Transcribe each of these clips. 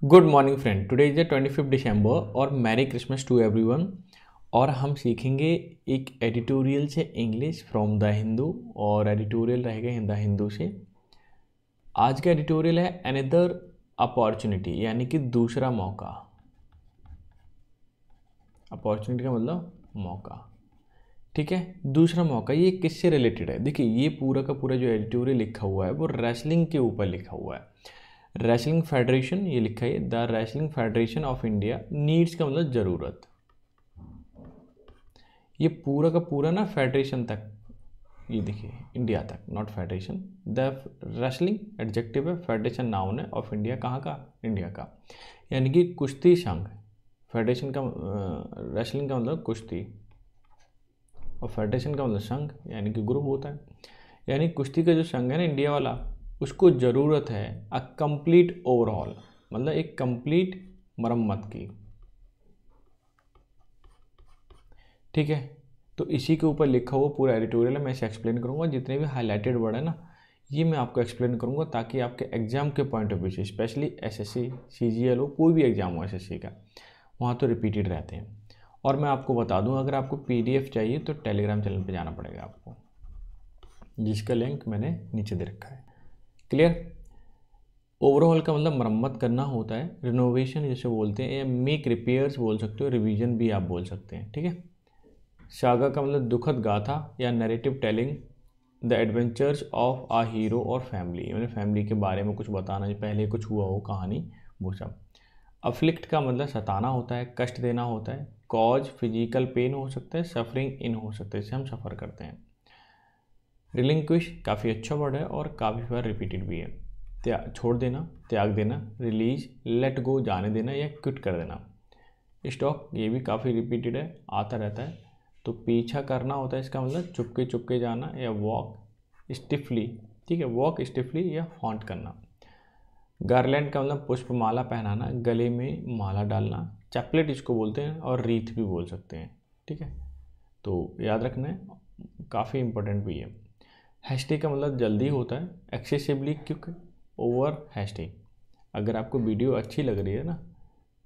Good morning friend, today is the 25 दिसंबर और merry Christmas to everyone. और हम सीखेंगे एक एडिटोरियल से इंग्लिश फ्रॉम द हिंदू और एडिटोरियल रहेगा द हिंदू से। आज का एडिटोरियल है अनदर अपॉर्चुनिटी, यानी कि दूसरा मौका। अपॉर्चुनिटी का मतलब मौका, ठीक है। दूसरा मौका ये किससे रिलेटेड है? देखिए, ये पूरा का पूरा जो एडिटोरियल लिखा हुआ है वो रेसलिंग के ऊपर लिखा हुआ है। रेसलिंग फेडरेशन ये लिखा है, the wrestling federation of India needs का मतलब ज़रूरत। ये पूरा का पूरा ना फेडरेशन तक, ये देखिए इंडिया तक, not federation. The wrestling adjective है, फेडरेशन नाउन है, ऑफ इंडिया कहाँ का? इंडिया का। यानी कि कुश्ती संघ, फेडरेशन का रेसलिंग का मतलब कुश्ती और फेडरेशन का मतलब संघ, यानी कि ग्रुप होता है। यानी कुश्ती का जो संघ है ना इंडिया वाला, उसको ज़रूरत है अ कंप्लीट ओवरऑल, मतलब एक कंप्लीट मरम्मत की, ठीक है। तो इसी के ऊपर लिखा हुआ पूरा एडिटोरियल है, मैं इसे एक्सप्लेन करूँगा। जितने भी हाईलाइटेड वर्ड है ना, ये मैं आपको एक्सप्लेन करूँगा ताकि आपके एग्जाम के पॉइंट ऑफ व्यू से, स्पेशली एसएससी सीजीएल हो, कोई भी एग्जाम हो एसएससी का, वहाँ तो रिपीटेड रहते हैं। और मैं आपको बता दूँ, अगर आपको पीडीएफ चाहिए तो टेलीग्राम चैनल पर जाना पड़ेगा आपको, जिसका लिंक मैंने नीचे दे रखा है। क्लियर? ओवरऑल का मतलब मरम्मत करना होता है, रिनोवेशन जैसे बोलते हैं, या मेक रिपेयर्स बोल सकते हो, रिवीजन भी आप बोल सकते हैं, ठीक है। सागा का मतलब दुखद गाथा या narrative telling the adventures of a hero और फैमिली, मतलब फैमिली के बारे में कुछ बताना, जो पहले कुछ हुआ हो कहानी, वो सब। अफ्लिक्ट का मतलब सताना होता है, कष्ट देना होता है। कॉज फिजिकल पेन हो सकता है, सफरिंग इन हो सकता है, इससे हम सफ़र करते हैं। रिलिंक्विश काफ़ी अच्छा वर्ड है और काफ़ी बार रिपीटेड भी है। छोड़ देना, त्याग देना। रिलीज लेट गो, जाने देना या क्विट कर देना। स्टॉक ये भी काफ़ी रिपीटेड है, आता रहता है। तो पीछा करना होता है, इसका मतलब चुपके चुपके जाना या वॉक स्टिफली, ठीक है, वॉक स्टिफली या हॉन्ट करना। गार्लैंड का मतलब पुष्पमाला पहनाना, गले में माला डालना। चैपलेट इसको बोलते हैं और रीथ भी बोल सकते हैं, ठीक है। तो याद रखना है, काफ़ी इंपॉर्टेंट भी है। हैस्टी का मतलब जल्दी होता है, एक्सेसिवली क्विक, ओवर हैस्टी। अगर आपको वीडियो अच्छी लग रही है ना,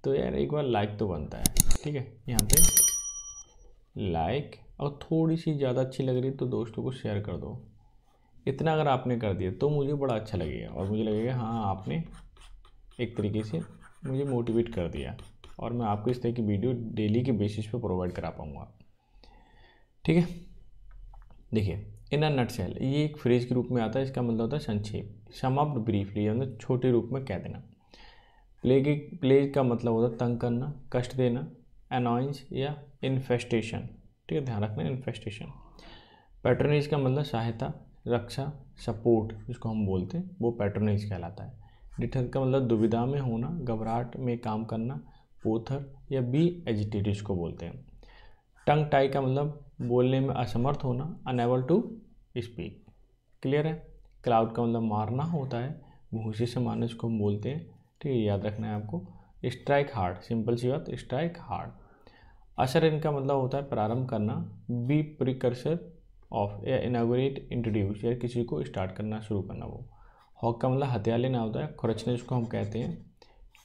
तो यार एक बार लाइक तो बनता है, ठीक है। यहाँ पे लाइक, और थोड़ी सी ज़्यादा अच्छी लग रही है तो दोस्तों को शेयर कर दो। इतना अगर आपने कर दिया तो मुझे बड़ा अच्छा लगेगा, और मुझे लगेगा हाँ आपने एक तरीके से मुझे मोटिवेट कर दिया, और मैं आपको इस तरह की वीडियो डेली के बेसिस पे प्रोवाइड करा पाऊँगा, ठीक है। देखिए, इन अ नटशेल ये एक फ्रेज के रूप में आता है, इसका मतलब होता है संक्षेप, सम अप ब्रीफली, मतलब छोटे रूप में कह देना। प्लेग का मतलब होता है तंग करना, कष्ट देना, अनॉयंस या इन्फेस्टेशन, ठीक है, ध्यान रखना इन्फेस्टेशन। पैट्रोनेज का मतलब सहायता, रक्षा, सपोर्ट जिसको हम बोलते हैं, वो पैट्रोनेज कहलाता है। डिटर का मतलब दुविधा में होना, घबराहट में काम करना। पोथर या बी एजिटेटेड इसको बोलते हैं। टंग टाई का मतलब बोलने में असमर्थ होना, अनएबल टू स्पीक। क्लियर है? क्लाउड का मतलब मारना होता है, भूसी से मारने इसको हम बोलते हैं, ठीक है, याद रखना है आपको। स्ट्राइक हार्ड, सिंपल सी बात, स्ट्राइक हार्ड। असर इनका मतलब होता है प्रारंभ करना, बी प्रिकर्सर ऑफ, या इनागोरेट, इंट्रोड्यूस, या किसी को स्टार्ट करना, शुरू करना। वो हॉक का मतलब हथियार लेना होता है, खुरचने इसको हम कहते हैं।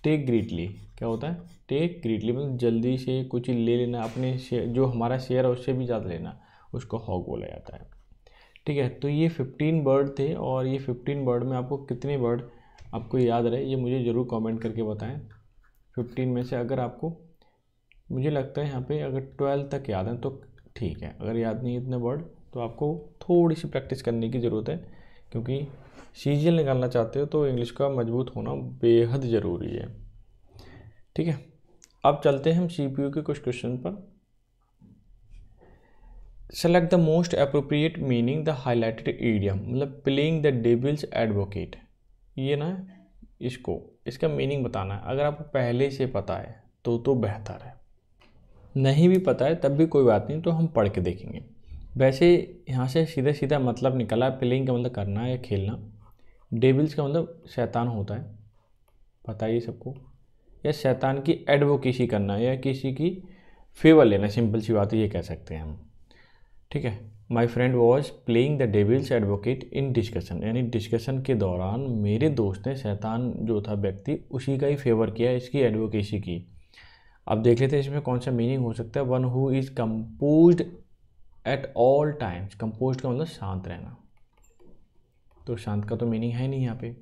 टेक ग्रीटली क्या होता है? टेक ग्रीटली मतलब जल्दी से कुछ ले लेना, अपने शेयर, जो हमारा शेयर है उससे भी ज़्यादा लेना, उसको हॉक बोला जाता है, ठीक है। तो ये 15 वर्ड थे, और ये 15 वर्ड में आपको कितने वर्ड आपको याद रहे ये मुझे ज़रूर कमेंट करके बताएं। 15 में से अगर आपको, मुझे लगता है यहाँ पे अगर 12 तक याद है तो ठीक है, अगर याद नहीं इतने वर्ड तो आपको थोड़ी सी प्रैक्टिस करने की ज़रूरत है, क्योंकि सीजीएल निकालना चाहते हो तो इंग्लिश का मजबूत होना बेहद ज़रूरी है, ठीक है। अब चलते हैं हम सीपीयू के कुछ क्वेश्चन पर। Select the most appropriate meaning the highlighted idiom, मतलब प्लेइंग द डेविल्स एडवोकेट। ये ना, इसका मीनिंग बताना है। अगर आपको पहले से पता है तो बेहतर है, नहीं भी पता है तब भी कोई बात नहीं, तो हम पढ़ के देखेंगे। वैसे यहाँ से सीधा सीधा मतलब निकला, प्लेइंग का मतलब करना या खेलना। डेविल्स का मतलब शैतान होता है, पता ही सबको, या शैतान की एडवोकेसी करना या किसी की फेवर लेना, सिंपल सी बात है, ये कह सकते हैं हम, ठीक है। My friend was playing the devil's advocate in discussion, यानी डिस्कशन के दौरान मेरे दोस्त ने शैतान जो था व्यक्ति उसी का ही फेवर किया, इसकी एडवोकेसी की। अब देख लेते हैं इसमें कौन सा मीनिंग हो सकता है। One who is composed at all times, composed का मतलब शांत रहना, तो शांत का तो मीनिंग है नहीं यहाँ पे।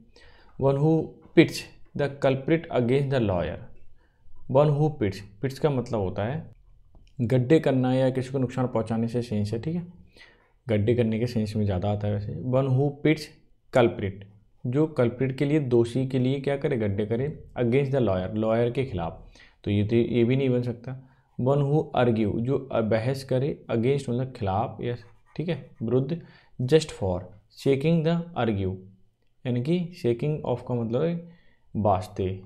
One who pits the culprit against the lawyer, one who pits, pits का मतलब होता है गड्ढे करना या किसी को नुकसान पहुँचाने से सेंस है, ठीक है, गड्ढे करने के सेंस में ज़्यादा आता है वैसे। वन हु पिट्स कल्प्रिट, जो कल्प्रिट के लिए, दोषी के लिए क्या करे, गड्ढे करे, अगेंस्ट द लॉयर, लॉयर के खिलाफ, तो ये भी नहीं बन सकता। वन हु अर्ग्यू, जो बहस करे, अगेंस्ट मतलब खिलाफ या ठीक है विरुद्ध, जस्ट फॉर शेकिंग द अर्ग्यू, यानी कि शेकिंग ऑफ का मतलब है वास्ते,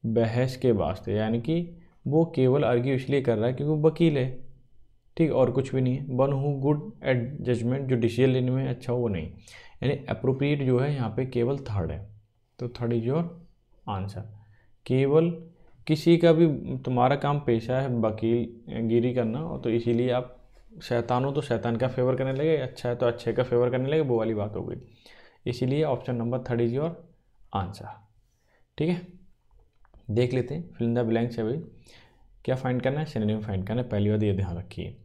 बहस के वास्ते, यानी कि वो केवल अर्ग्यू इसलिए कर रहा है क्योंकि वो वकील है, ठीक, और कुछ भी नहीं है। One who good at judgement, जो डिसीजन लेने में अच्छा हो, वो नहीं, यानी अप्रोप्रिएट जो है यहाँ पे केवल थर्ड है, तो थर्ड इज योर आंसर। केवल किसी का भी, तुम्हारा काम पेशा है वकील गिरी करना, और तो इसीलिए आप शैतान हो तो शैतान का फेवर करने लगे, अच्छा है तो अच्छे का फेवर करने लगे, वो वाली बात हो गई। इसीलिए option number third is your answer, ठीक है। देख लेते हैं फिल इन द ब्लैंक्स है भाई, क्या फाइंड करना है, सिनोनिम फाइंड करना है। पहली बात ये ध्यान रखिए,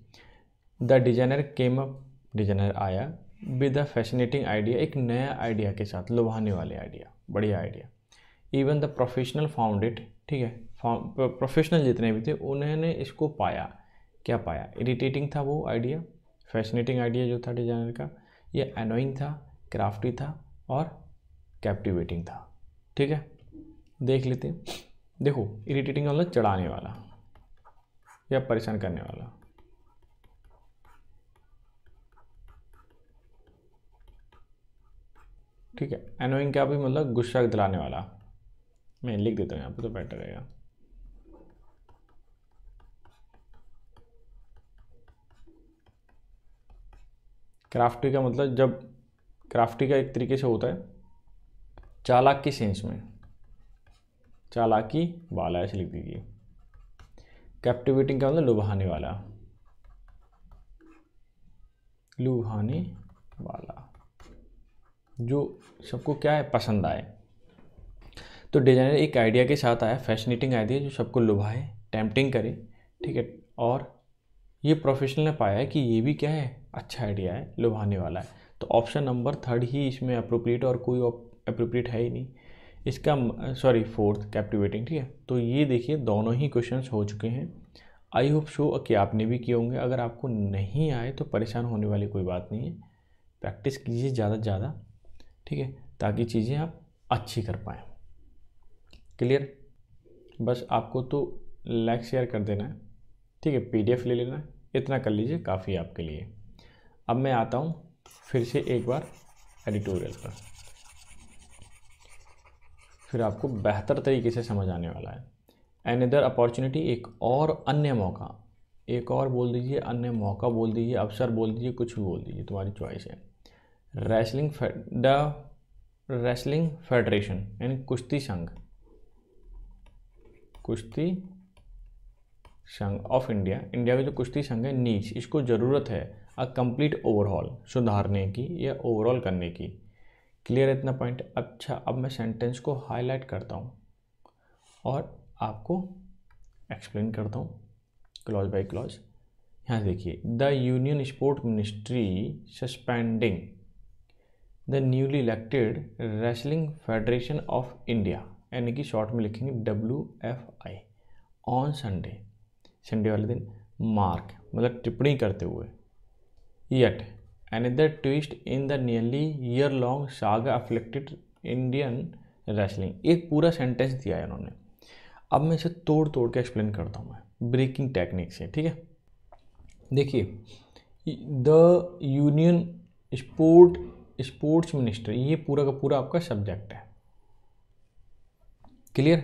the designer came up, designer आया विद द फैसिनेटिंग आइडिया, एक नया आइडिया के साथ, लुभाने वाले आइडिया, बढ़िया idea. Even the professional found it, ठीक है, प्रोफेशनल जितने भी थे उन्होंने इसको पाया, क्या पाया, इरिटेटिंग था वो आइडिया, फैसिनेटिंग आइडिया जो था डिजाइनर का, ये एनोइंग था, क्राफ्टी था और कैप्टिवेटिंग था, ठीक है। देख लेते हैं, देखो इरिटेटिंग का मतलब चढ़ाने वाला या परेशान करने वाला, ठीक है। एनोइंग का भी मतलब गुस्सा दिलाने वाला, मैं लिख देता हूँ यहाँ पे तो बेटर रहेगा। क्राफ्टी का मतलब, जब क्राफ्टी का एक तरीके से होता है चालाक की सेंस में, चालाकी वाला ऐसे लिख दीजिए। कैप्टिवेटिंग का मतलब लुभाने वाला, लुभाने वाला, जो सबको क्या है, पसंद आए। तो डिजाइनर एक आइडिया के साथ आया, फैसिनेटिंग आइडिया जो सबको लुभाए, टेम्पटिंग करे, ठीक है, और ये प्रोफेशनल ने पाया है कि ये भी क्या है, अच्छा आइडिया है, लुभाने वाला है। तो ऑप्शन नंबर थर्ड ही इसमें अप्रोप्रिएट, और कोई अप्रोप्रिएट है ही नहीं इसका, सॉरी फोर्थ कैप्टिवेटिंग, ठीक है। तो ये देखिए दोनों ही क्वेश्चंस हो चुके हैं। आई होप शो कि आपने भी किए होंगे। अगर आपको नहीं आए तो परेशान होने वाली कोई बात नहीं है, प्रैक्टिस कीजिए ज़्यादा से ज़्यादा, ठीक है, ताकि चीज़ें आप अच्छी कर पाएँ। क्लियर, बस आपको तो लाइक शेयर कर देना है, ठीक है, PDF ले लेना है, इतना कर लीजिए, काफ़ी है आपके लिए। अब मैं आता हूँ फिर से एक बार एडिटोरियल पर, फिर आपको बेहतर तरीके से समझ आने वाला है। अनदर अपॉर्चुनिटी, एक और अन्य मौका, एक और बोल दीजिए, अन्य मौका बोल दीजिए, अवसर बोल दीजिए, कुछ भी बोल दीजिए, तुम्हारी चॉइस है। रेसलिंग फेडरेशन यानी कुश्ती संघ, कुश्ती संघ ऑफ इंडिया, इंडिया का जो कुश्ती संघ है नीच, इसको ज़रूरत है अ कंप्लीट ओवरहॉल, सुधारने की या ओवरऑल करने की। क्लियर है इतना पॉइंट। अच्छा, अब मैं सेंटेंस को हाईलाइट करता हूँ और आपको एक्सप्लेन करता हूँ क्लॉज बाय क्लॉज। यहाँ देखिए, the union sport ministry suspending the newly elected wrestling federation of India, यानी कि शॉर्ट में लिखेंगे WFI, ऑन संडे, संडे वाले दिन, मार्क मतलब टिप्पणी करते हुए, yet another twist in the nearly year long saga afflicted Indian wrestling. एक पूरा सेंटेंस दिया है उन्होंने, अब मैं इसे तोड़ तोड़ के एक्सप्लेन करता हूँ मैं ब्रेकिंग टेक्निक से, ठीक है। देखिए, द यूनियन स्पोर्ट्स मिनिस्टर, ये पूरा का पूरा आपका सब्जेक्ट है। क्लियर,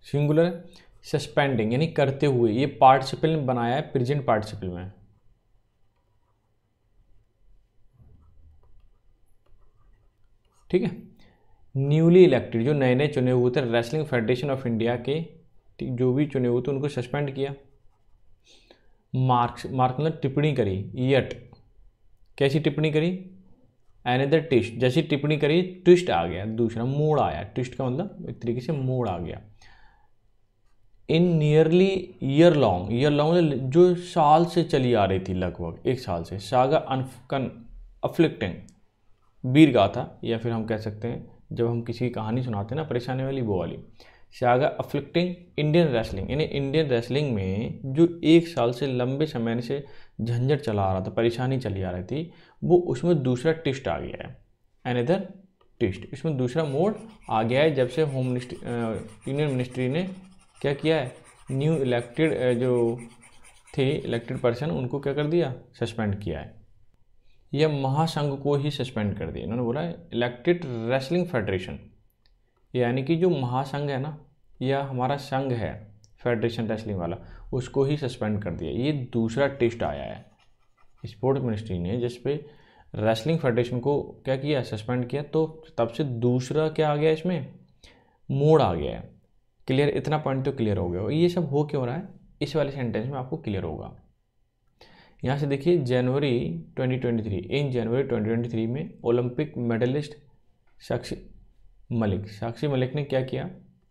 सिंगुलर, सस्पेंडिंग यानी करते हुए, ये पार्टिसिपल में बनाया है, प्रेजेंट पार्टिसिपल में, ठीक है। न्यूली इलेक्टेड, जो नए नए चुने हुए थे रेसलिंग फेडरेशन ऑफ इंडिया के, जो भी चुने हुए थे उनको सस्पेंड किया। मार्क्स मतलब टिप्पणी करी, यट कैसी टिप्पणी करी, अनदर ट्विस्ट, जैसी टिप्पणी करी ट्विस्ट आ गया, दूसरा मोड़ आया, ट्विस्ट का मतलब एक तरीके से मोड़ आ गया। इन नियरली ईयर लॉन्ग जो साल से चली आ रही थी, लगभग एक साल से, सागा अफ्लिक्टिंग वीर गाथा, या फिर हम कह सकते हैं जब हम किसी की कहानी सुनाते हैं ना परेशानी वाली, वो वाली सागा अफ्लिक्टिंग इंडियन रेसलिंग, यानी इंडियन रेसलिंग में जो एक साल से लंबे समय से झंझट चला आ रहा था, परेशानी चली आ रही थी, वो उसमें दूसरा ट्विस्ट आ गया है, अनदर ट्विस्ट, इसमें दूसरा मोड़ आ गया है जब से होम मिनिस्ट्री यूनियन मिनिस्ट्री ने क्या किया है, न्यू इलेक्टेड जो थे इलेक्टेड पर्सन, उनको क्या कर दिया, सस्पेंड किया है, या महासंघ को ही सस्पेंड कर दिया। इन्होंने बोला इलेक्टेड रेसलिंग फेडरेशन, यानी कि जो महासंघ है ना, या हमारा संघ है फेडरेशन रेसलिंग वाला, उसको ही सस्पेंड कर दिया। ये दूसरा टेस्ट आया है स्पोर्ट्स मिनिस्ट्री ने, जिस पे रेसलिंग फेडरेशन को क्या किया, सस्पेंड किया, तो तब से दूसरा क्या आ गया, इसमें मोड़ आ गया है। क्लियर, इतना पॉइंट तो क्लियर हो गया। ये सब हो क्यों रहा है, इस वाले सेंटेंस में आपको क्लियर होगा। यहाँ से देखिए जनवरी 2023, इन जनवरी 2023 में ओलंपिक मेडलिस्ट साक्षी मलिक ने क्या किया,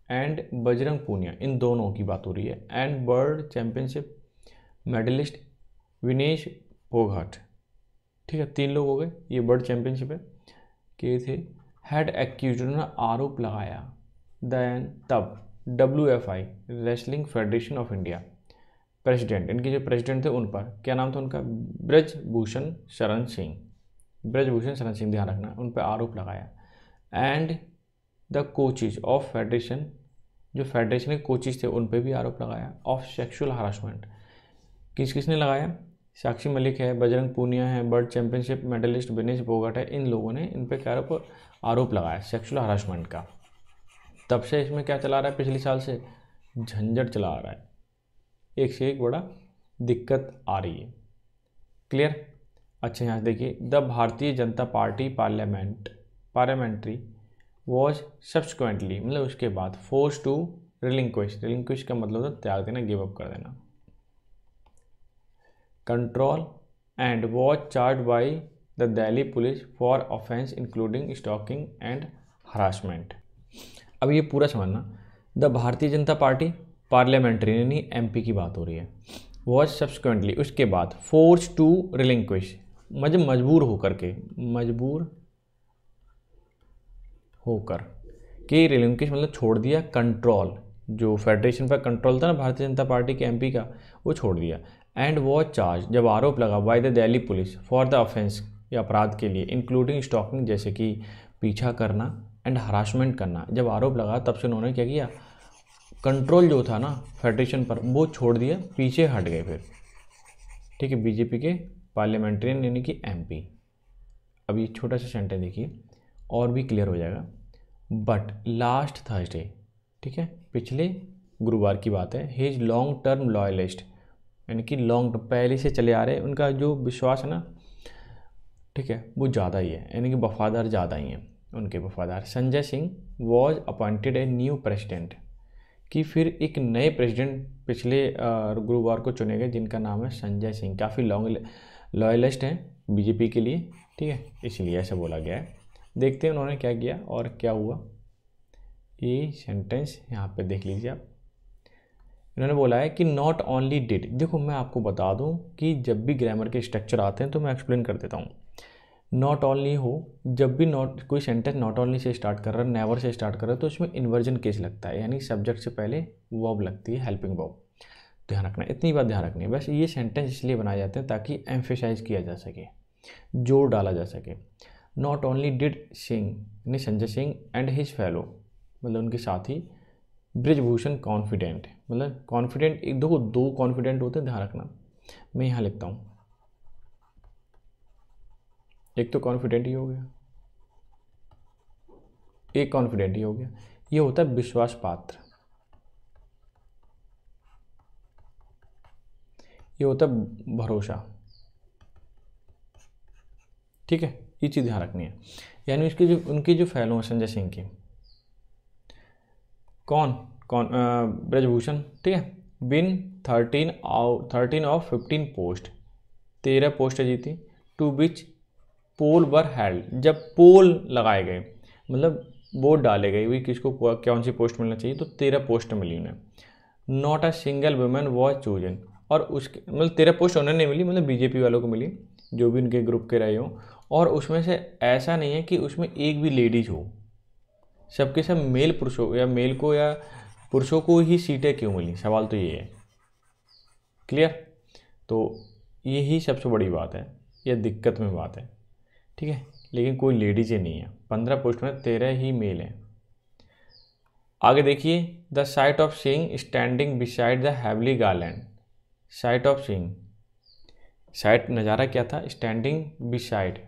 एंड बजरंग पूनिया, इन दोनों की बात हो रही है, and world championship medalist Vinesh Phogat, ठीक है, 3 लोग हो गए, ये वर्ल्ड चैंपियनशिप है के थे, हैड एक्यूज, उन्होंने आरोप लगाया, देन तब WFI wrestling federation of India president, इनके जो प्रेसिडेंट थे उन पर क्या नाम था उनका, ब्रजभूषण शरण सिंह, ध्यान रखना, उन पर आरोप लगाया, and the coaches of federation, जो फेडरेशन के कोचिज थे उन पर भी आरोप लगाया, ऑफ सेक्सुअल हरासमेंट, किसने लगाया, साक्षी मलिक है, बजरंग पूनिया है, world championship medalist Vinesh Phogat है, इन लोगों ने इन पर क्या आरोप लगाया सेक्सुअल हरासमेंट का। तब से इसमें क्या चला रहा है, पिछले साल से झंझट चला आ रहा है, एक से एक बड़ा दिक्कत आ रही है। क्लियर। अच्छा यहाँ देखिए, the Bharatiya Janata party parliamentary was subsequently, मतलब उसके बाद, फोर्स टू रिलिंक्विश का मतलब होता है त्याग देना, गिव अप कर देना, control, and was charge by the Delhi police for offence including stalking and harassment. अब ये पूरा समझना, the Bharatiya Janata party parliamentary यानी MP की बात हो रही है, वॉज सब्सिक्वेंटली उसके बाद, फोर्स टू रिलिंक्विश मतलब मजबूर होकर कि रिलिंक्विश मतलब छोड़ दिया, कंट्रोल जो फेडरेशन पर कंट्रोल था ना भारतीय जनता पार्टी के MP का, वो छोड़ दिया, एंड वॉज चार्ज जब आरोप लगा by the Delhi police for the offence या अपराध के लिए, इंक्लूडिंग स्टॉकिंग जैसे कि पीछा करना, एंड हरासमेंट करना, जब आरोप लगा तब से उन्होंने क्या किया, कंट्रोल जो था ना फेडरेशन पर वो छोड़ दिया, पीछे हट गए फिर, ठीक है, बीजेपी के पार्लियामेंट्रियन यानी कि MP। अब ये छोटा सा सेंटेंस देखिए और भी क्लियर हो जाएगा, बट लास्ट थर्सडे, ठीक है, पिछले गुरुवार की बात है, हिज लॉन्ग टर्म लॉयलिस्ट यानी कि लॉन्ग पहले से चले आ रहे, उनका जो विश्वास है ना, ठीक है, वो ज़्यादा ही है, यानी कि वफादार ज़्यादा ही हैं उनके वफादार, Sanjay Singh was appointed a new president, कि फिर एक नए प्रेसिडेंट पिछले गुरुवार को चुने गए जिनका नाम है संजय सिंह, काफ़ी लॉन्ग लॉयलिस्ट हैं बीजेपी के लिए, ठीक है, इसलिए ऐसा बोला गया है। देखते हैं उन्होंने क्या किया और क्या हुआ, ये सेंटेंस यहाँ पे देख लीजिए आप। इन्होंने बोला है कि नॉट ओनली डिड, देखो मैं आपको बता दूं कि जब भी ग्रामर के स्ट्रक्चर आते हैं तो मैं एक्सप्लेन कर देता हूँ, नॉट ओनली हो, जब भी कोई sentence not only say start कर रहा है, नेवर से स्टार्ट कर रहा है, तो इसमें इन्वर्जन केस लगता है, यानी सब्जेक्ट से पहले वर्ब लगती है, हेल्पिंग वर्ब, ध्यान रखना, इतनी बात ध्यान रखनी है बस। ये सेंटेंस इसलिए बनाए जाते हैं ताकि एम्फेसाइज किया जा सके, जोर डाला जा सके। नॉट ओनली डिड सिंह यानी Sanjay Singh and his fellow मतलब उनके साथी, ब्रिजभूषण कॉन्फिडेंट मतलब कॉन्फिडेंट, एक दो कॉन्फिडेंट होते हैं, ध्यान रखना, मैं यहाँ लिखता हूँ, एक तो कॉन्फिडेंट ही हो गया, एक कॉन्फिडेंट ही हो गया, ये होता है विश्वास पात्र, ये होता है भरोसा, ठीक है, ये चीज़ ध्यान रखनी है। यानी उसकी जो उनकी जो फेलो है संजय सिंह की, कौन ब्रजभूषण, ठीक है, बिन 13 ऑफ 15 पोस्ट, 13 पोस्टें जीती। To which pole were held, जब पोल लगाए गए मतलब वोट डाले गए भाई किसको कौन सी पोस्ट मिलना चाहिए, तो 13 पोस्ट मिली उन्हें। Not a single women was chosen, और उसके मतलब 13 पोस्ट उन्हें नहीं मिली, मतलब बीजेपी वालों को मिली जो भी उनके ग्रुप के रहे हों, और उसमें से ऐसा नहीं है कि उसमें एक भी लेडीज हो, सबके सब मेल पुरुषों या मेल को या पुरुषों को ही सीटें क्यों मिली, सवाल तो ये है। क्लियर? तो यही सबसे बड़ी बात है, यह दिक्कत में बात है, ठीक है। लेकिन कोई लेडीज ही नहीं है, 15 पोस्ट में 13 ही मेल हैं। आगे देखिए, the site of seeing standing beside the heavily garland, site of seeing, site नज़ारा क्या था, स्टैंडिंग बिसाइड,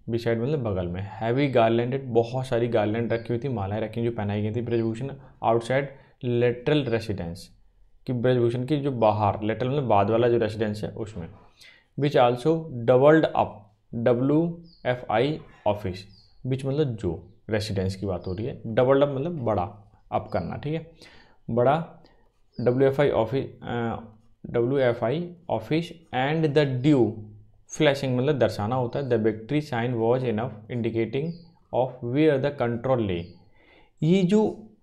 बिसाइड मतलब बगल में, हैवी गार्लैंडेड बहुत सारी गार्लैंड रखी हुई थी, मालाएं रखी जो पहनाई गई थी ब्रजभूषण आउटसाइड लेटरल रेसिडेंस, कि ब्रजभूषण की जो बाहर, लेटरल मतलब बाद वाला जो रेसिडेंस है उसमें, which also doubled up WFI office, which मतलब जो रेसिडेंस की बात हो रही है, डबल्ड अप मतलब बड़ा अप करना, ठीक है, बड़ा WFI office and the due flashing मतलब दर्शाना होता है, the victory sign was enough indicating of where the control lay, ये जो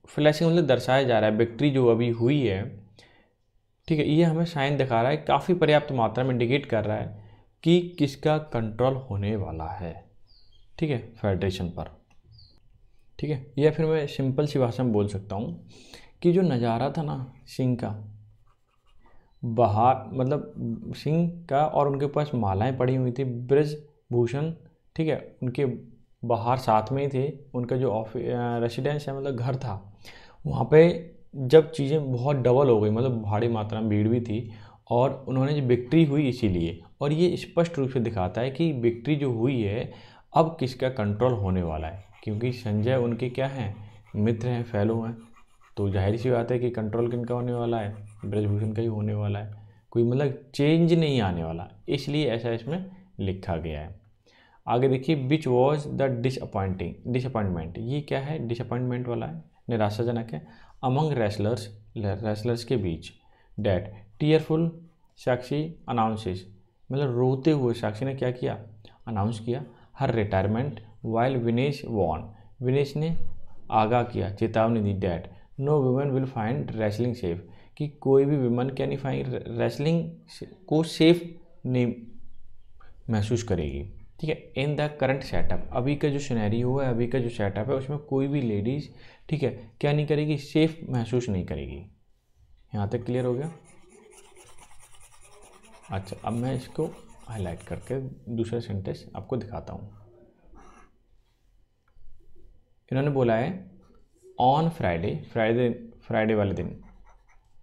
फ्लैशिंग मतलब दर्शाया जा रहा है, विक्ट्री जो अभी हुई है, ठीक है, ये हमें साइन दिखा रहा है, काफ़ी पर्याप्त मात्रा में इंडिकेट कर रहा है कि किसका कंट्रोल होने वाला है, ठीक है, फेडरेशन पर, ठीक है। या फिर मैं सिंपल सी भाषा में बोल सकता हूँ कि जो नज़ारा था ना सिंह का बाहर, मतलब सिंह का, और उनके पास मालाएं पड़ी हुई थी ब्रजभूषण, ठीक है, उनके बाहर साथ में ही थे, उनका जो ऑफिस रेसिडेंस है मतलब घर था, वहाँ पे जब चीज़ें बहुत डबल हो गई, मतलब भारी मात्रा में भीड़ भी थी, और उन्होंने जो विक्ट्री हुई इसीलिए, और ये स्पष्ट रूप से दिखाता है कि विक्ट्री जो हुई है अब किसका कंट्रोल होने वाला है, क्योंकि संजय उनके क्या हैं, मित्र हैं, फेलो हैं, तो जाहिर सी बात है कि कंट्रोल किनका होने वाला है, ब्रजभूषण का ही होने वाला है, कोई मतलब चेंज नहीं आने वाला, इसलिए ऐसा इसमें लिखा गया है। आगे देखिए, विच वॉज द डिसअपॉइंटमेंट, ये क्या है, डिसअपॉइंटमेंट वाला है, निराशाजनक है, अमंग रेसलर्स के बीच, डैट टीयरफुल साक्षी अनाउंसेस, मतलब रोते हुए साक्षी ने क्या किया, अनाउंस किया, her retirement while Vinesh won, Vinesh ने आगाह किया, चेतावनी दी, that no women will find wrestling safe, कि कोई भी वुमेन क्या नहीं फाइंड रेसलिंग को सेफ नहीं महसूस करेगी, ठीक है, इन द करंट सेटअप, अभी का जो सिनेरियो है, अभी का जो सेटअप है, उसमें कोई भी लेडीज़, ठीक है, क्या नहीं करेगी, सेफ महसूस नहीं करेगी। यहाँ तक क्लियर हो गया? अच्छा, अब मैं इसको हाईलाइट करके दूसरा सेंटेंस आपको दिखाता हूँ। इन्होंने बोला है, ऑन फ्राइडे वाले दिन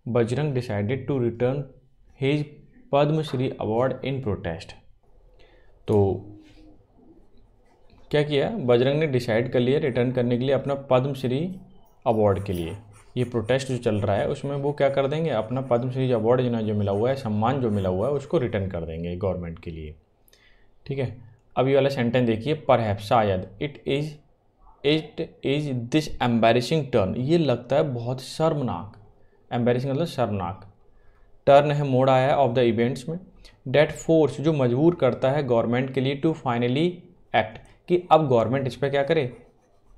Bajrang decided to return his Padma Shri award in protest, तो क्या किया, बजरंग ने डिसाइड कर लिया रिटर्न करने के लिए अपना पद्मश्री अवार्ड के लिए, ये प्रोटेस्ट जो चल रहा है उसमें वो क्या कर देंगे, अपना पद्मश्री अवार्ड जो मिला हुआ है, सम्मान जो मिला हुआ है, उसको रिटर्न कर देंगे गवर्नमेंट के लिए, ठीक है। अब ये वाला सेंटेंस देखिए, परहैप्स शायद, it is this embarrassing turn, ये लगता है बहुत शर्मनाक, एम्बैरेसिंग मतलब शर्मनाक, टर्न है, मोड़ आया है ऑफ द इवेंट्स में, डेट फोर्स जो मजबूर करता है गवर्नमेंट के लिए टू फाइनली एक्ट, कि अब गवर्नमेंट इस पर क्या करे,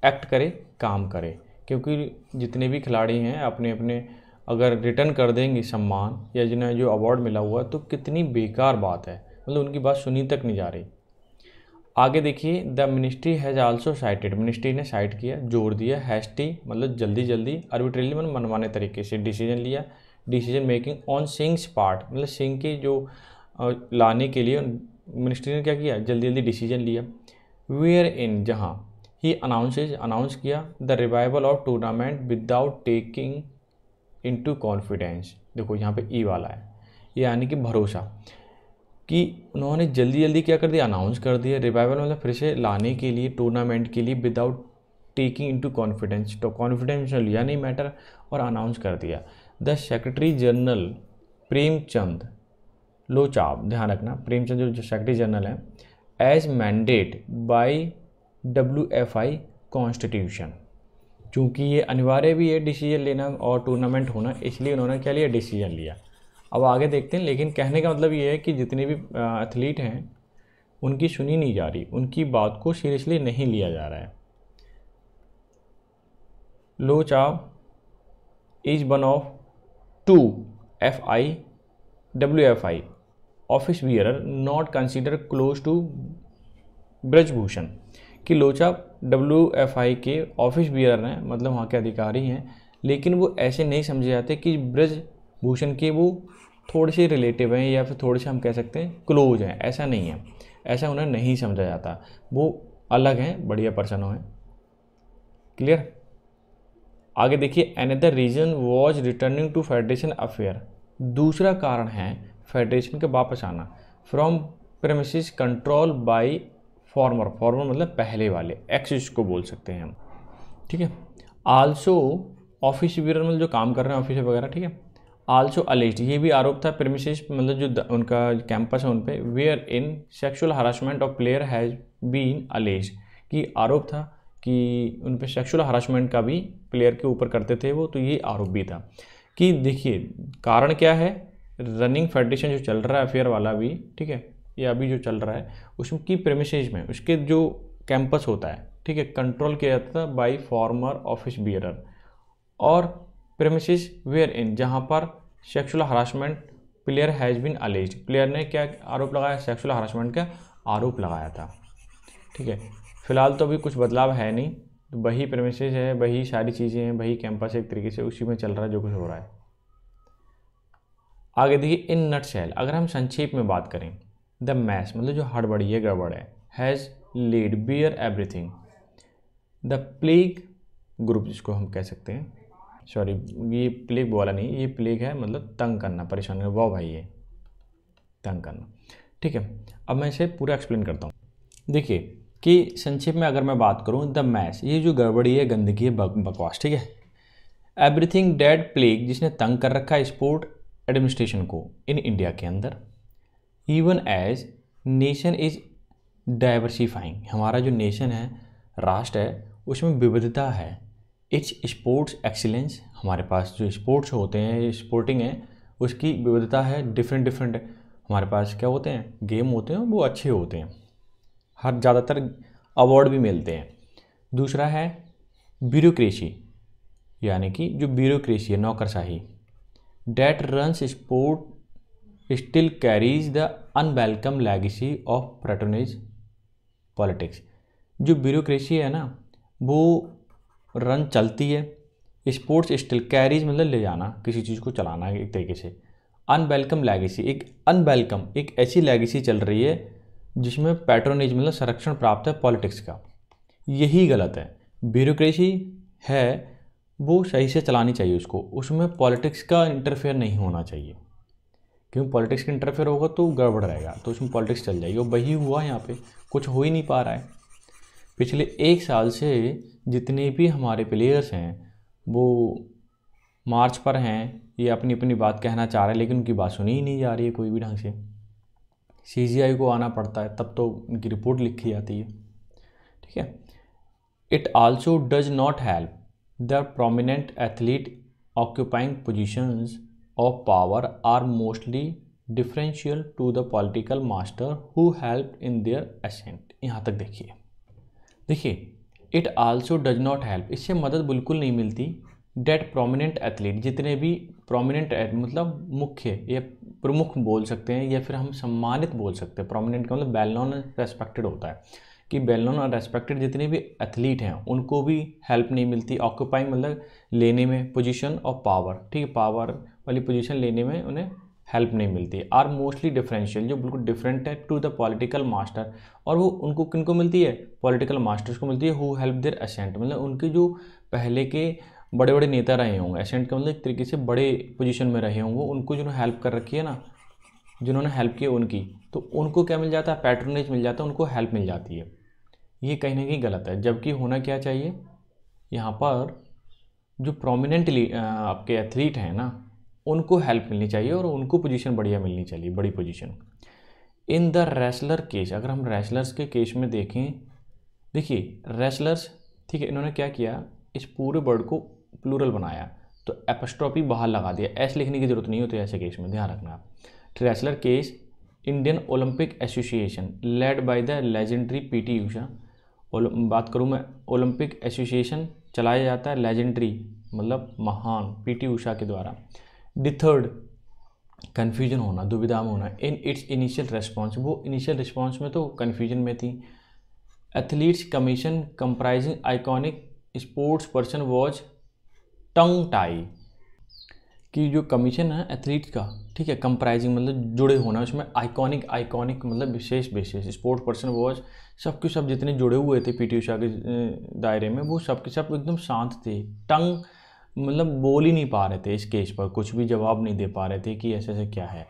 एक्ट करे, काम करे, क्योंकि जितने भी खिलाड़ी हैं अपने अपने अगर रिटर्न कर देंगे सम्मान या जिन्हें जो अवार्ड मिला हुआ, तो कितनी बेकार बात है, मतलब उनकी बात सुनी तक नहीं जा रही। आगे देखिए, the ministry has also cited, ministry ने साइट किया, जोड़ दिया, हैस्टी मतलब जल्दी, आर्बिट्रेरली मतलब मनमाने तरीके से डिसीजन लिया, decision making on sings part, मतलब सिंह के जो लाने के लिए मिनिस्ट्री ने क्या किया, जल्दी डिसीजन लिया, वेयर इन जहाँ ही अनाउंस किया, the revival of tournament without taking into confidence, देखो यहाँ पे ई वाला है, ये यानी कि भरोसा, कि उन्होंने जल्दी क्या कर दिया, अनाउंस कर दिया, रिवाइवल मतलब फिर से लाने के लिए टूर्नामेंट के लिए, विदाउट टेकिंग इनटू कॉन्फिडेंस, तो कॉन्फिडेंस लिया नहीं मैटर और अनाउंस कर दिया। The secretary general Premchand Lochab, ध्यान रखना प्रेमचंद जो सेक्रेटरी जनरल है, as mandate by WFI constitution, चूँकि ये अनिवार्य भी है डिसीजन लेना और टूर्नामेंट होना, इसलिए उन्होंने क्या लिया, डिसीजन लिया। अब आगे देखते हैं, लेकिन कहने का मतलब ये है कि जितने भी एथलीट हैं उनकी सुनी नहीं जा रही, उनकी बात को सीरियसली नहीं लिया जा रहा है। Lochab is one of 2 FIWFI office bearer not consider close to Brij Bhushan, कि लोचा WFI के ऑफिस बियरर हैं, मतलब वहाँ के अधिकारी हैं, लेकिन वो ऐसे नहीं समझे जाते कि ब्रजभूषण के वो थोड़े से रिलेटिव हैं या फिर थोड़े से हम कह सकते हैं क्लोज हैं। ऐसा नहीं है, ऐसा उन्हें नहीं समझा जाता, वो अलग हैं, बढ़िया पर्सन हैं। क्लियर। आगे देखिए, another reason was returning to federation affair, दूसरा कारण है फेडरेशन के वापस आना, from premises control by former मतलब पहले वाले, एक्स इसको बोल सकते हैं हम, ठीक है। आल्सो ऑफिस बियरर मतलब जो काम कर रहे हैं ऑफिस वगैरह, ठीक है। आल्सो अलेज्ड, ये भी आरोप था, प्रेमिसेस मतलब जो उनका कैंपस है उन पे, where in sexual harassment of player has been alleged, कि आरोप था कि उन पे सेक्सुअल हरासमेंट का भी प्लेयर के ऊपर करते थे वो, तो ये आरोप भी था। कि देखिए कारण क्या है, रनिंग फेडरेशन जो चल रहा है अफेयर वाला भी, ठीक है, ये अभी जो चल रहा है उसकी प्रेमिसेस में उसके जो कैंपस होता है, ठीक है, कंट्रोल किया जाता था बाय फॉर्मर ऑफिस बियरर, और प्रेमिसेस वेयर इन जहाँ पर sexual harassment player has been alleged, player ने क्या आरोप लगाया, सेक्सुअल हरासमेंट का आरोप लगाया था, ठीक है। फिलहाल तो अभी कुछ बदलाव है नहीं, तो वही प्रेमिसेस है, वही सारी चीज़ें हैं, वही कैंपस एक तरीके से उसी में चल रहा है जो कुछ हो रहा है। आगे देखिए, इन नटशेल अगर हम संक्षेप में बात करें, द मैस मतलब जो हड़बड़ी है, गड़बड़ है, has laid bare everything, the plague group जिसको हम कह सकते हैं, सॉरी ये प्लेग वाला नहीं, ये प्लेग है मतलब तंग करना, परेशान करना, वाह भाई ये तंग करना, ठीक है। अब मैं इसे पूरा एक्सप्लेन करता हूँ। देखिए कि संक्षेप में अगर मैं बात करूँ, द मैस ये जो गड़बड़ी है, गंदगी है, बकवास, ठीक है। एवरीथिंग डेड प्लेग जिसने तंग कर रखा है स्पोर्ट एडमिनिस्ट्रेशन को इन इंडिया के अंदर, even as nation is diversifying, हमारा जो नेशन है, राष्ट्र है, उसमें विविधता है। इट्स स्पोर्ट्स एक्सीलेंस, हमारे पास जो स्पोर्ट्स होते हैं, स्पोर्टिंग है, उसकी विविधता है, डिफरेंट हमारे पास क्या होते हैं, गेम होते हैं, वो अच्छे होते हैं, हर ज़्यादातर अवार्ड भी मिलते हैं। दूसरा है ब्यूरोक्रेसी, यानी कि जो ब्यूरोक्रेसी है, नौकरशाही, that runs sport still carries the unwelcome legacy of patronage politics, जो ब्यूरोक्रेसी है ना वो रन चलती है, स्पोर्ट्स स्टिल कैरीज मतलब ले जाना, किसी चीज़ को चलाना एक तरीके से, अनवेलकम लेगेसी, एक अनवेलकम एक ऐसी लेगेसी चल रही है जिसमें पैट्रोनेज मतलब संरक्षण प्राप्त है पॉलिटिक्स का, यही गलत है। ब्यूरोक्रेसी है वो सही से चलानी चाहिए उसको, उसमें पॉलिटिक्स का इंटरफेयर नहीं होना चाहिए, क्योंकि पॉलिटिक्स का इंटरफेयर होगा तो गड़बड़ रहेगा, तो उसमें पॉलिटिक्स चल जाएगी, और वही हुआ यहाँ पे, कुछ हो ही नहीं पा रहा है। पिछले 1 साल से जितने भी हमारे प्लेयर्स हैं वो मार्च पर हैं, ये अपनी अपनी बात कहना चाह रहे हैं, लेकिन उनकी बात सुनी ही नहीं जा रही है कोई भी ढंग से। CGI को आना पड़ता है तब तो उनकी रिपोर्ट लिखी जाती है, ठीक है। It also does not help the prominent athlete occupying positions of power are mostly deferential to the political master who help in their ascent. यहाँ तक देखिए it also does not help, इससे मदद बिल्कुल नहीं मिलती, डेट प्रोमिनेंट एथलीट, जितने भी प्रोमिनेंट मतलब मुख्य या प्रमुख बोल सकते हैं, या फिर हम सम्मानित बोल सकते हैं, प्रोमिनेंट का मतलब वेल नोन रेस्पेक्टेड होता है, कि वेल नोन और रेस्पेक्टेड जितने भी एथलीट हैं उनको भी हेल्प नहीं मिलती, ऑक्यूपाइंग मतलब लेने में, पोजीशन ऑफ पावर, ठीक है, पावर वाली पोजीशन लेने में उन्हें हेल्प नहीं मिलती, आर मोस्टली डिफरेंशियल, जो बिल्कुल डिफरेंट है, टू द पॉलिटिकल मास्टर, और वो उनको किनको मिलती है, पॉलिटिकल मास्टर्स को मिलती है, हु हेल्प देयर असेंट, मतलब उनके जो पहले के बड़े बड़े नेता रहे होंगे, असेंट का मतलब एक तरीके से बड़े पोजीशन में रहे होंगे, उनको जिन्होंने हेल्प कर रखी है ना, जिन्होंने हेल्प की उनकी, तो उनको क्या मिल जाता है, पैट्रोनेज मिल जाता है, उनको हेल्प मिल जाती है। ये कहीं ना कहीं गलत है, जबकि होना क्या चाहिए, यहाँ पर जो प्रोमिनेंटली आपके एथलीट हैं ना उनको हेल्प मिलनी चाहिए, और उनको पोजीशन बढ़िया मिलनी चाहिए, बड़ी position. In the wrestler case, अगर हम रेसलर्स के केस में देखें, देखिए रेसलर्स, ठीक है, इन्होंने क्या किया, इस पूरे वर्ड को प्लूरल बनाया, तो एपस्ट्रॉफी बाहर लगा दिया, एस लिखने की जरूरत नहीं होती ऐसे केस में, ध्यान रखना आप। Wrestler case, Indian Olympic Association led by the legendary P T Usha. बात करूँ मैं, ओलंपिक एसोसिएशन चलाया जाता है लेजेंडरी मतलब महान पीटी उषा के द्वारा। डिथर्ड, कन्फ्यूजन होना, दुविधा में होना। इन इट्स इनिशियल रेस्पॉन्स, वो इनिशियल रिस्पॉन्स में तो कन्फ्यूजन में थी। Athletes commission comprising iconic sports person was tongue tie, कि जो कमीशन है एथलीट का, ठीक है, कंप्राइजिंग मतलब जुड़े होना, उसमें आइकॉनिक मतलब विशेष, स्पोर्ट्स पर्सन वॉज, सब के सब जितने जुड़े हुए थे पीटी उषा के दायरे में, वो सब के सब एकदम शांत थे। टंग मतलब बोल ही नहीं पा रहे थे इस केस पर, कुछ भी जवाब नहीं दे पा रहे थे कि ऐसे क्या है।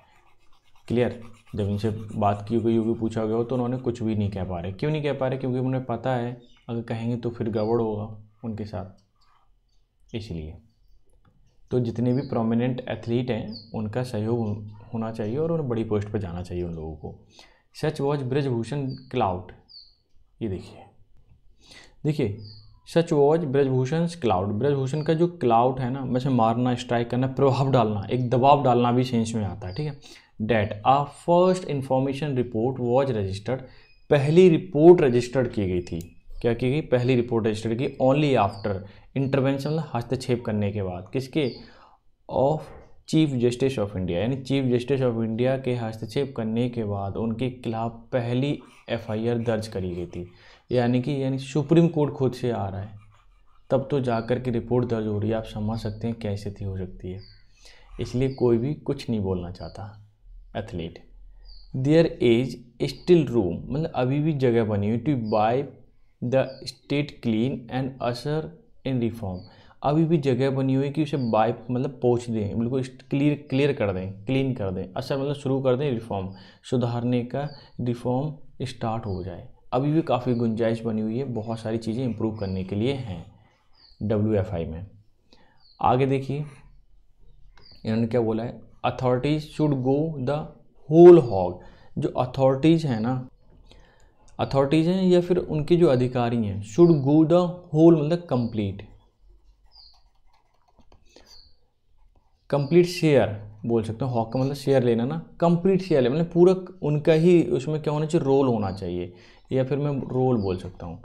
क्लियर, जब इनसे बात की गई होगी, पूछा गया हो, तो उन्होंने कुछ भी नहीं कह पा रहे। क्यों नहीं कह पा रहे? क्योंकि उन्हें पता है अगर कहेंगे तो फिर गड़बड़ होगा उनके साथ, इसलिए। तो जितने भी प्रोमिनेंट एथलीट हैं उनका सहयोग होना चाहिए और उन्हें बड़ी पोस्ट पर जाना चाहिए उन लोगों को। सच वॉज ब्रजभूषण क्लाउड, ये देखिए such was Brij Bhushan cloud, Brij Bhushan का जो क्लाउड है ना, वैसे मारना, स्ट्राइक करना, प्रभाव डालना, एक दबाव डालना भी सेंस में आता है, ठीक है। That a first information report was registered, पहली रिपोर्ट रजिस्टर्ड की गई थी। क्या की गई? पहली रिपोर्ट रजिस्टर्ड की। ओनली आफ्टर इंटरवेंशन, हस्तक्षेप करने के बाद, किसके? Of chief justice of India, यानी चीफ जस्टिस ऑफ इंडिया के हस्तक्षेप करने के बाद उनके खिलाफ पहली एफआईआर दर्ज करी गई थी। यानी सुप्रीम कोर्ट खुद से आ रहा है तब तो जाकर के रिपोर्ट दर्ज हो रही है। आप समझ सकते हैं कैसे थी हो सकती है। इसलिए कोई भी कुछ नहीं बोलना चाहता athlete. There is still room, मतलब अभी भी जगह बनी हुई, to by the state clean and usher in reform, अभी भी जगह बनी हुई कि उसे बाय मतलब पहुँच दें, बिल्कुल क्लियर कर दें, क्लीन कर दें, असर मतलब शुरू कर दें, रिफॉर्म सुधारने का, रिफॉर्म स्टार्ट हो जाए। अभी भी काफ़ी गुंजाइश बनी हुई है, बहुत सारी चीज़ें इंप्रूव करने के लिए हैं WFI में। आगे देखिए इन्होंने क्या बोला है, authorities should go the whole hog, जो अथॉरिटीज़ हैं ना, अथॉरिटीज़ हैं या फिर उनके जो अधिकारी हैं, शुड गो द होल मतलब कंप्लीट शेयर बोल सकते हो। हॉक का मतलब शेयर लेना ना, कंप्लीट शेयर मतलब पूरा उनका ही उसमें क्या होना चाहिए, रोल होना चाहिए, या फिर मैं रोल बोल सकता हूँ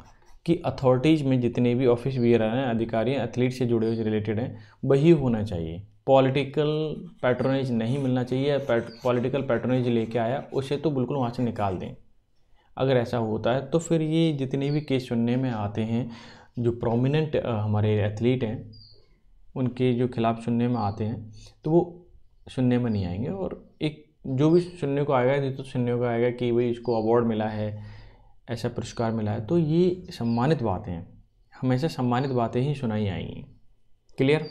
कि अथॉरिटीज़ में जितने भी ऑफिस बियर हैं, अधिकारी हैं, एथलीट से जुड़े हुए रिलेटेड हैं, वही होना चाहिए। पॉलिटिकल पैट्रोनेज नहीं मिलना चाहिए, पॉलिटिकल पैट्रोनेज लेके आया उसे तो बिल्कुल वहाँ से निकाल दें। अगर ऐसा होता है तो फिर ये जितने भी केस सुनने में आते हैं, जो प्रोमिनेंट हमारे एथलीट हैं उनके जो खिलाफ सुनने में आते हैं, तो वो सुनने में नहीं आएंगे। और एक जो भी सुनने को आएगा तो सुनने को आएगा कि भाई इसको अवार्ड मिला है, ऐसा पुरस्कार मिला है, तो ये सम्मानित बातें हैं, हमेशा सम्मानित बातें ही सुनाई आएंगी। क्लियर।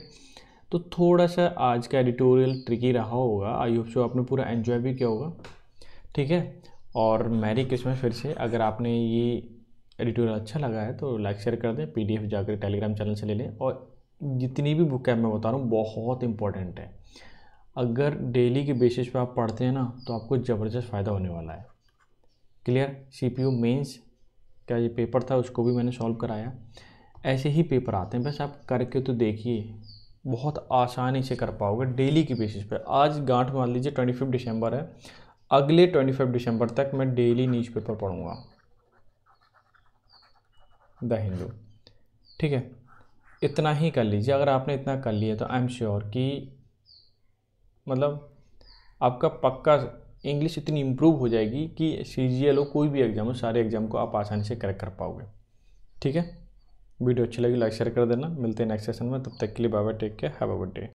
तो थोड़ा सा आज का एडिटोरियल ट्रिकी रहा होगा, आई होप सो आपने पूरा एंजॉय भी किया होगा, ठीक है। और मैरी क्रिसमस फिर से। अगर आपने ये एडिटोरियल अच्छा लगा है तो लाइक शेयर कर दें, PDF जाकर टेलीग्राम चैनल से ले लें। और जितनी भी बुक है मैं बता रहा हूँ बहुत इंपॉर्टेंट है, अगर डेली के बेसिस पे आप पढ़ते हैं ना तो आपको ज़बरदस्त फ़ायदा होने वाला है। क्लियर। CPU मेंस का ये पेपर था उसको भी मैंने सॉल्व कराया। ऐसे ही पेपर आते हैं, बस आप करके तो देखिए, बहुत आसानी से कर पाओगे डेली के बेसिस पे। आज गांठ मान लीजिए 25 दिसंबर है, अगले 25 दिसंबर तक मैं डेली न्यूज़पेपर पढ़ूँगा द हिंदू, ठीक है। इतना ही कर लीजिए। अगर आपने इतना कर लिया तो आई एम श्योर कि मतलब आपका पक्का इंग्लिश इतनी इम्प्रूव हो जाएगी कि CGL हो, कोई भी एग्ज़ाम हो, सारे एग्ज़ाम को आप आसानी से करेक्ट कर पाओगे, ठीक है। वीडियो अच्छी लगी लाइक शेयर कर देना। मिलते हैं नेक्स्ट सेशन में, तब तक के लिए bye bye, take care, have a good day.